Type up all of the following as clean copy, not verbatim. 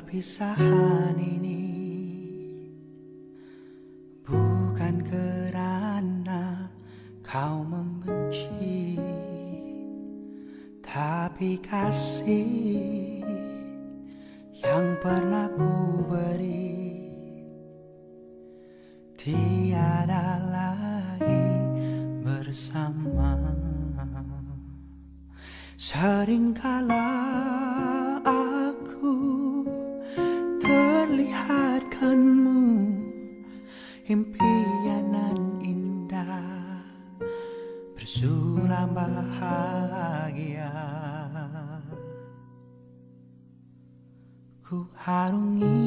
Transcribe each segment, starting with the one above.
Perpisahan ini bukan kerana kau membenci, tapi kasih yang pernah ku beri tiada lagi bersama. Seringkala aku terlihatkanmu impian nan indah, bersulam bahagia. Ku harungi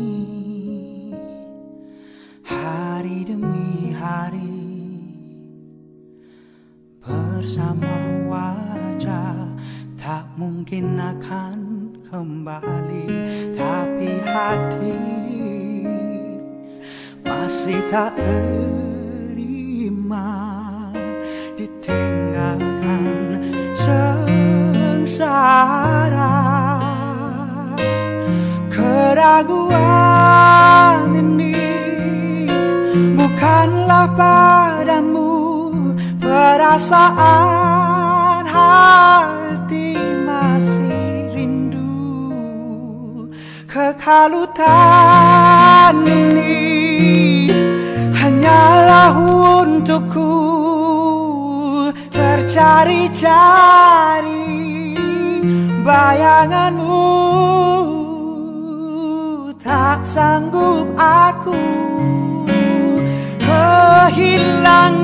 hari demi hari bersama wajah tak mungkin akan kembali, tapi hati masih tak terima ditinggalkan sengsara. Keraguan ini bukanlah padamu, perasaan hati masih rindu. Kekalutan ini hanyalah untukku tercari-cari bayanganmu. Tak sanggup aku kehilangan.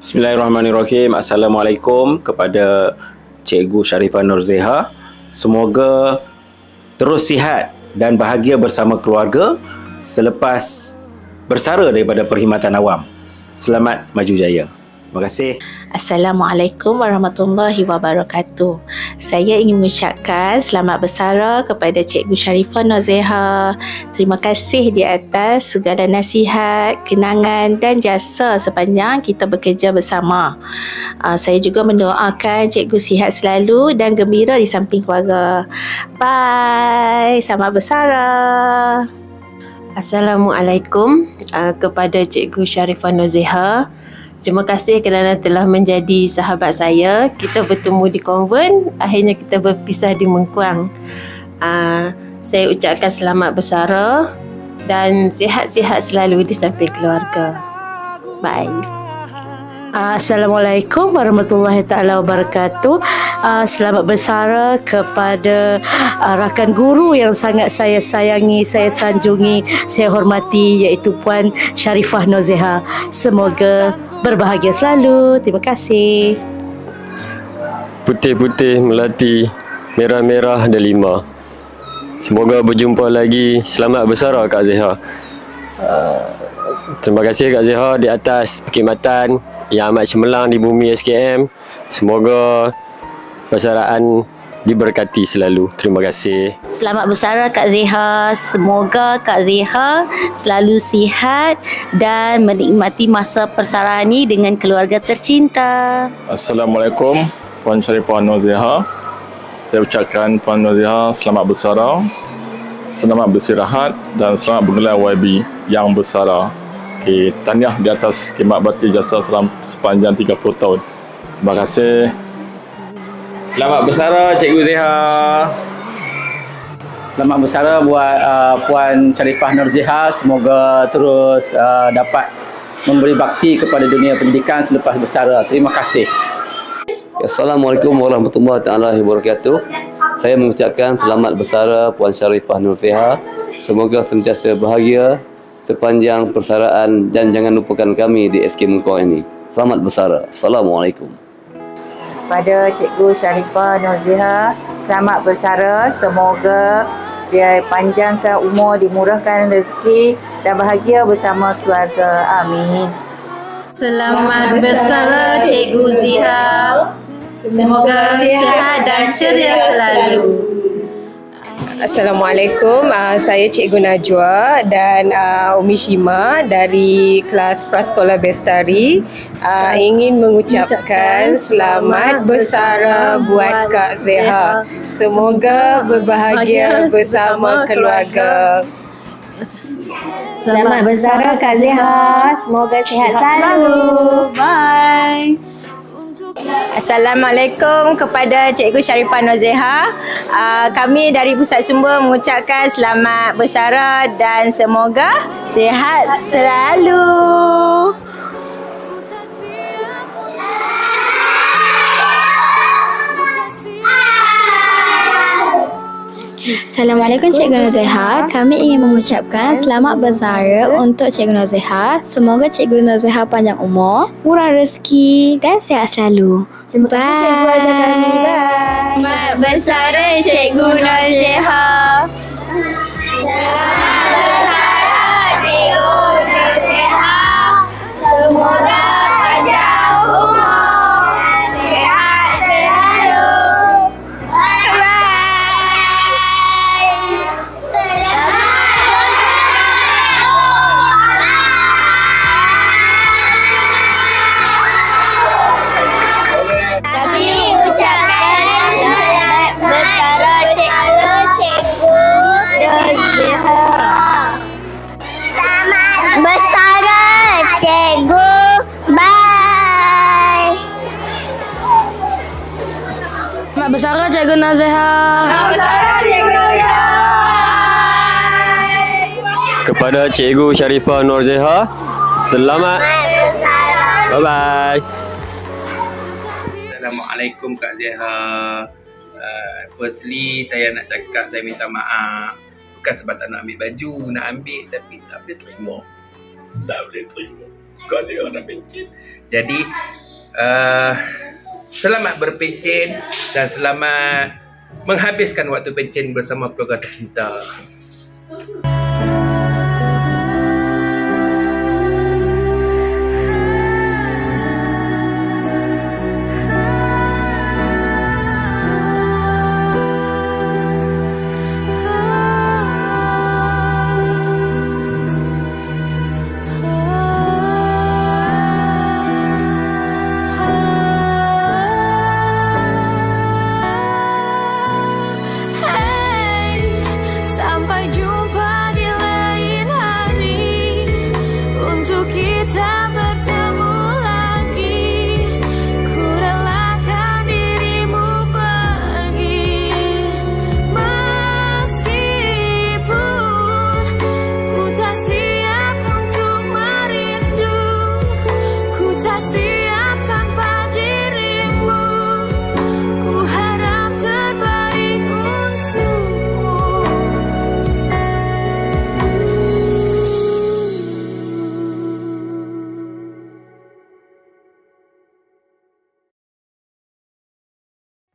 Bismillahirrahmanirrahim. Assalamualaikum kepada Cikgu Sharifah Nurziha. Semoga terus sihat dan bahagia bersama keluarga selepas bersara daripada Perkhidmatan Awam. Selamat maju jaya. Terima kasih. Assalamualaikum warahmatullahi wabarakatuh. Saya ingin mengucapkan selamat bersara kepada Cikgu Sharifah Nurziha. Terima kasih di atas segala nasihat, kenangan dan jasa sepanjang kita bekerja bersama. Saya juga mendoakan Cikgu sihat selalu dan gembira di samping keluarga. Bye. Selamat bersara. Assalamualaikum kepada Cikgu Sharifah Nurziha. Terima kasih kerana telah menjadi sahabat saya. Kita bertemu di konvent, akhirnya kita berpisah di Mengkuang. Saya ucapkan selamat bersara dan sihat-sihat selalu di samping keluarga. Bye. Assalamualaikum warahmatullahi taala wabarakatuh. Selamat bersara kepada rakan guru yang sangat saya sayangi, saya sanjungi, saya hormati, iaitu Puan Sharifah Nurziha. Semoga berbahagia selalu. Terima kasih. Putih-putih melati, merah-merah delima. Semoga berjumpa lagi. Selamat bersara Kak Ziha. Terima kasih Kak Ziha di atas perkhidmatan yang amat cemerlang di bumi SKM. Semoga persaraan diberkati selalu. Terima kasih. Selamat bersara Kak Ziha. Semoga Kak Ziha selalu sihat dan menikmati masa persaraan ini dengan keluarga tercinta. Assalamualaikum Puan Sharifah Nurziha. Saya ucapkan Puan Nurziha selamat bersara, selamat bersirahat dan selamat bergelar YB yang bersara. Tahniah di atas khidmat bakti jasa sepanjang 30 tahun. Terima kasih. Selamat bersara Cikgu Ziha. Selamat bersara buat Puan Sharifah Nurziha. Semoga terus dapat memberi bakti kepada dunia pendidikan selepas bersara. Terima kasih. Assalamualaikum warahmatullahi wabarakatuh. Saya mengucapkan selamat bersara Puan Sharifah Nurziha. Semoga sentiasa bahagia sepanjang persaraan dan jangan lupakan kami di SK Mengkuang ini. Selamat bersara. Assalamualaikum. Pada Cikgu Sharifah Nurziha, selamat bersara. Semoga dia panjangkan umur, dimurahkan rezeki dan bahagia bersama keluarga. Amin. Selamat bersara Cikgu Ziha. Semoga sihat dan ceria selalu. Assalamualaikum, saya Cikgu Najwa dan Umi Shima dari kelas Prasekolah Bestari ingin mengucapkan selamat bersara buat Kak Zeha. Semoga berbahagia bersama keluarga. Selamat bersara Kak Zeha. Semoga sihat selalu. Bye. Assalamualaikum kepada Cikgu Sharifah Norzeha. Kami dari Pusat Sumber mengucapkan selamat bersara dan semoga sihat selalu. Assalamualaikum Cikgu Norzeha. Kami ingin mengucapkan selamat bersara untuk Cikgu Norzeha. Semoga Cikgu Norzeha panjang umur, murah rezeki dan sihat selalu. Terima kasih Cikgu ajar kami. Bye. Selamat bersara Cikgu Norzeha. Selamat bersara Cikgu Norzeha. Semoga panjang umur, sihat selalu. Selamat bersara Cikgu Norzeha. Selamat bersara Cikgu Norzeha. Kepada Cikgu Sharifah Norzeha, selamat bersara. Bye-bye. Assalamualaikum Kak Zeha. Firstly, saya nak cakap saya minta maaf. Bukan sebab tak nak ambil baju, nak ambil tapi tak boleh terima. Tak boleh terima. Kak Zeha nak pencen. Jadi, selamat berpencen dan selamat menghabiskan waktu pencen bersama keluarga tercinta.